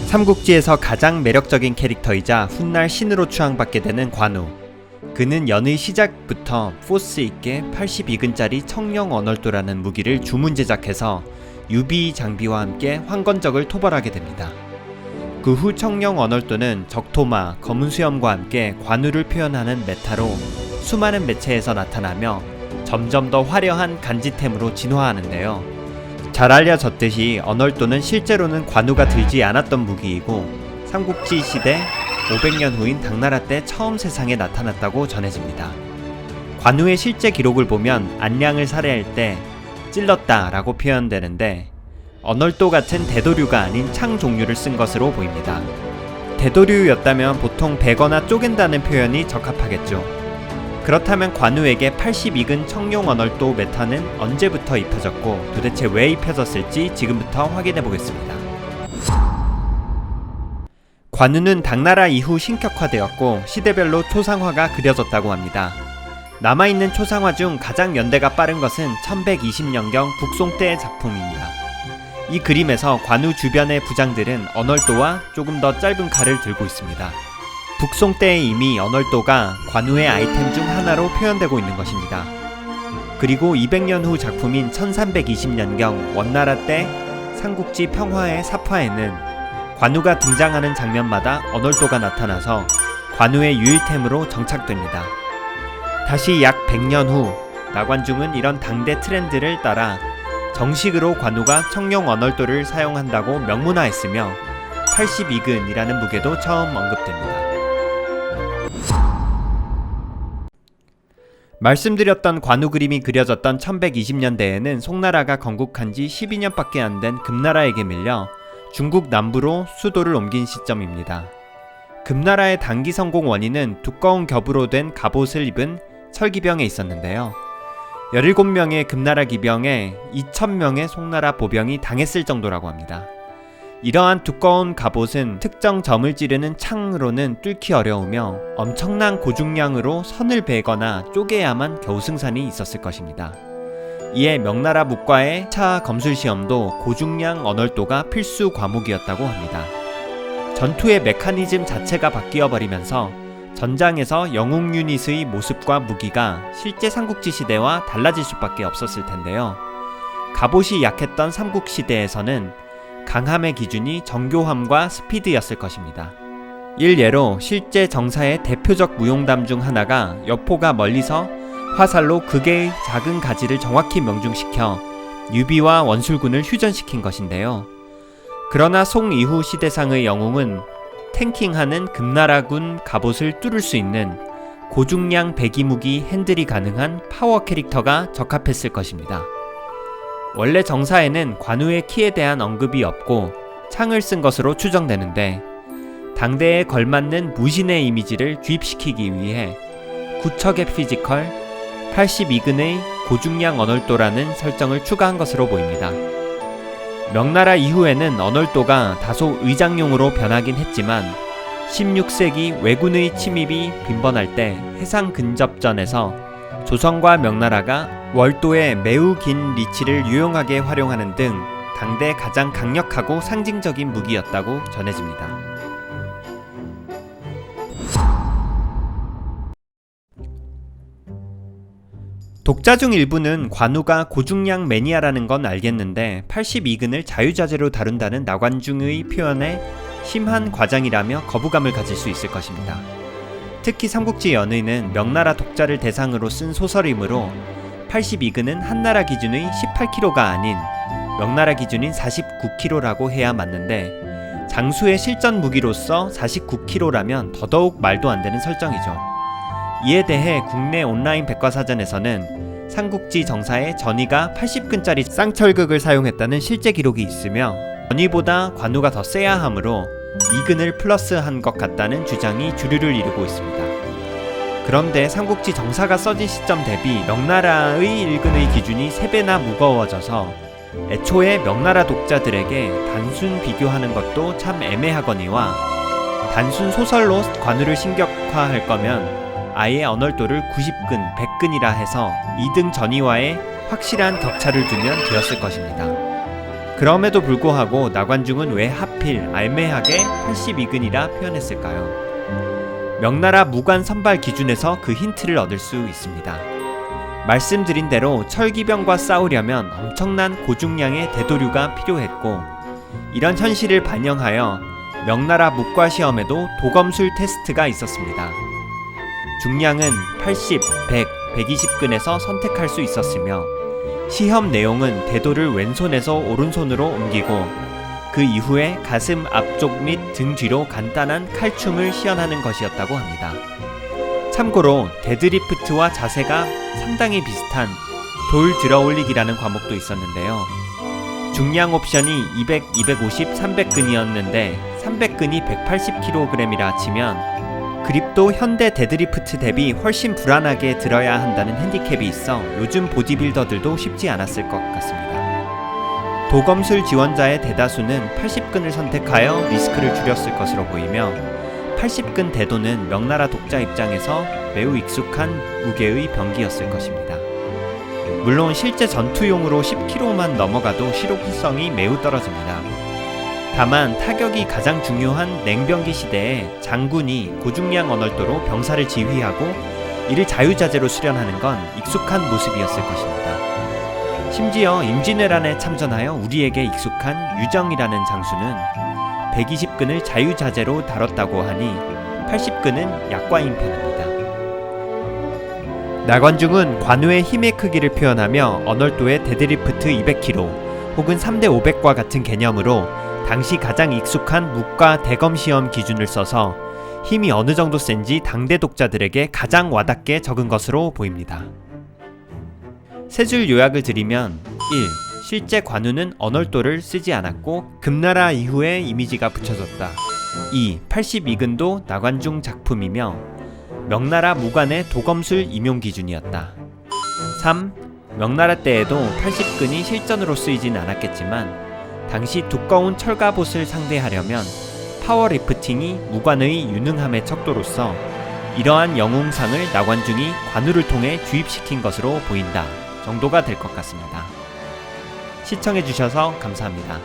삼국지에서 가장 매력적인 캐릭터이자 훗날 신으로 추앙받게 되는 관우. 그는 연의 시작부터 포스 있게 82근짜리 청령 언얼도라는 무기를 주문 제작해서 유비 장비와 함께 황건적을 토벌하게 됩니다. 그 후 청령 언얼도는 적토마, 검은 수염과 함께 관우를 표현하는 메타로 수많은 매체에서 나타나며 점점 더 화려한 간지템으로 진화하는데요. 잘 알려졌듯이 언얼도는 실제로는 관우가 들지 않았던 무기이고 삼국지 시대 500년 후인 당나라 때 처음 세상에 나타났다고 전해집니다. 관우의 실제 기록을 보면 안량을 살해할 때 찔렀다 라고 표현되는데 언얼도 같은 대도류가 아닌 창 종류를 쓴 것으로 보입니다. 대도류였다면 보통 베거나 쪼갠다는 표현이 적합하겠죠. 그렇다면 관우에게 82근 청룡 언얼도 메타는 언제부터 입혀졌고 도대체 왜 입혀졌을지 지금부터 확인해 보겠습니다. 관우는 당나라 이후 신격화되었고 시대별로 초상화가 그려졌다고 합니다. 남아있는 초상화 중 가장 연대가 빠른 것은 1120년경 북송 때의 작품입니다. 이 그림에서 관우 주변의 부장들은 언얼도와 조금 더 짧은 칼을 들고 있습니다. 북송 때에 이미 언얼도가 관우의 아이템 중 하나로 표현되고 있는 것입니다. 그리고 200년 후 작품인 1320년경 원나라 때 삼국지 평화의 사파에는 관우가 등장하는 장면마다 언얼도가 나타나서 관우의 유일템으로 정착됩니다. 다시 약 100년 후 나관중은 이런 당대 트렌드를 따라 정식으로 관우가 청룡 언얼도를 사용한다고 명문화했으며 82근이라는 무게도 처음 언급됩니다. 말씀드렸던 관우 그림이 그려졌던 1120년대에는 송나라가 건국한 지 12년밖에 안 된 금나라에게 밀려 중국 남부로 수도를 옮긴 시점입니다. 금나라의 단기 성공 원인은 두꺼운 겹으로 된 갑옷을 입은 철기병에 있었는데요. 17명의 금나라 기병에 2000명의 송나라 보병이 당했을 정도라고 합니다. 이러한 두꺼운 갑옷은 특정 점을 찌르는 창으로는 뚫기 어려우며 엄청난 고중량으로 선을 베거나 쪼개야만 겨우 승산이 있었을 것입니다. 이에 명나라 묵과의 차 검술 시험도 고중량 언얼도가 필수 과목이었다고 합니다. 전투의 메커니즘 자체가 바뀌어버리면서 전장에서 영웅 유닛의 모습과 무기가 실제 삼국지 시대와 달라질 수밖에 없었을 텐데요. 갑옷이 약했던 삼국시대에서는 강함의 기준이 정교함과 스피드였을 것입니다. 일예로 실제 정사의 대표적 무용담 중 하나가 여포가 멀리서 화살로 극의 작은 가지를 정확히 명중시켜 유비와 원술군을 휴전시킨 것인데요. 그러나 송 이후 시대상의 영웅은 탱킹하는 금나라군 갑옷을 뚫을 수 있는 고중량 배기무기 핸들이 가능한 파워 캐릭터가 적합했을 것입니다. 원래 정사에는 관우의 키에 대한 언급이 없고 창을 쓴 것으로 추정되는데 당대에 걸맞는 무신의 이미지를 주입시키기 위해 구척의 피지컬, 82근의 고중량 언얼도라는 설정을 추가한 것으로 보입니다. 명나라 이후에는 언얼도가 다소 의장용으로 변하긴 했지만 16세기 왜군의 침입이 빈번할 때 해상 근접전에서 조선과 명나라가 월도의 매우 긴 리치를 유용하게 활용하는 등 당대 가장 강력하고 상징적인 무기였다고 전해집니다. 독자 중 일부는 관우가 고중량 매니아라는 건 알겠는데 82근을 자유자재로 다룬다는 나관중의 표현에 심한 과장이라며 거부감을 가질 수 있을 것입니다. 특히 삼국지 연의는 명나라 독자를 대상으로 쓴 소설이므로 82근은 한나라 기준의 18kg가 아닌 명나라 기준인 49kg라고 해야 맞는데 장수의 실전 무기로서 49kg라면 더더욱 말도 안 되는 설정이죠. 이에 대해 국내 온라인 백과사전에서는 삼국지 정사에 전의가 80근짜리 쌍철극을 사용했다는 실제 기록이 있으며 전의보다 관우가 더 세야 하므로 2근을 플러스한 것 같다는 주장이 주류를 이루고 있습니다. 그런데 삼국지 정사가 써진 시점 대비 명나라의 1근의 기준이 3배나 무거워져서 애초에 명나라 독자들에게 단순 비교하는 것도 참 애매하거니와 단순 소설로 관우를 신격화할 거면 아예 언얼도를 90근, 100근이라 해서 2등 전의와의 확실한 격차를 두면 되었을 것입니다. 그럼에도 불구하고 나관중은 왜 하필 하필 알매하게 82근이라 표현했을까요? 명나라 무관 선발 기준에서 그 힌트를 얻을 수 있습니다. 말씀드린 대로 철기병과 싸우려면 엄청난 고중량의 대도류가 필요했고, 이런 현실을 반영하여 명나라 묵과 시험에도 도검술 테스트가 있었습니다. 중량은 80, 100, 120근에서 선택할 수 있었으며, 시험 내용은 대도를 왼손에서 오른손으로 옮기고 그 이후에 가슴 앞쪽 및 등 뒤로 간단한 칼춤을 시연하는 것이었다고 합니다. 참고로 데드리프트와 자세가 상당히 비슷한 돌 들어올리기라는 과목도 있었는데요. 중량 옵션이 200, 250, 300근이었는데 300근이 180kg이라 치면 그립도 현대 데드리프트 대비 훨씬 불안하게 들어야 한다는 핸디캡이 있어 요즘 보디빌더들도 쉽지 않았을 것 같습니다. 도검술 지원자의 대다수는 80근을 선택하여 리스크를 줄였을 것으로 보이며, 80근 대도는 명나라 독자 입장에서 매우 익숙한 무게의 병기였을 것입니다. 물론 실제 전투용으로 10kg만 넘어가도 실용성이 매우 떨어집니다. 다만 타격이 가장 중요한 냉병기 시대에 장군이 고중량 언얼도로 병사를 지휘하고 이를 자유자재로 수련하는 건 익숙한 모습이었을 것입니다. 심지어 임진왜란에 참전하여 우리에게 익숙한 유정이라는 장수는 120근을 자유자재로 다뤘다고 하니 80근은 약과인 편입니다. 나관중은 관우의 힘의 크기를 표현하며 언얼도의 데드리프트 200kg 혹은 3대 500과 같은 개념으로 당시 가장 익숙한 묵과 대검 시험 기준을 써서 힘이 어느 정도 센지 당대 독자들에게 가장 와닿게 적은 것으로 보입니다. 세 줄 요약을 드리면 1. 실제 관우는 언얼도를 쓰지 않았고 금나라 이후에 이미지가 붙여졌다. 2. 82근도 나관중 작품이며 명나라 무관의 도검술 임용 기준이었다. 3. 명나라 때에도 80근이 실전으로 쓰이진 않았겠지만 당시 두꺼운 철갑옷을 상대하려면 파워리프팅이 무관의 유능함의 척도로서 이러한 영웅상을 나관중이 관우를 통해 주입시킨 것으로 보인다 정도가 될 것 같습니다. 시청해주셔서 감사합니다.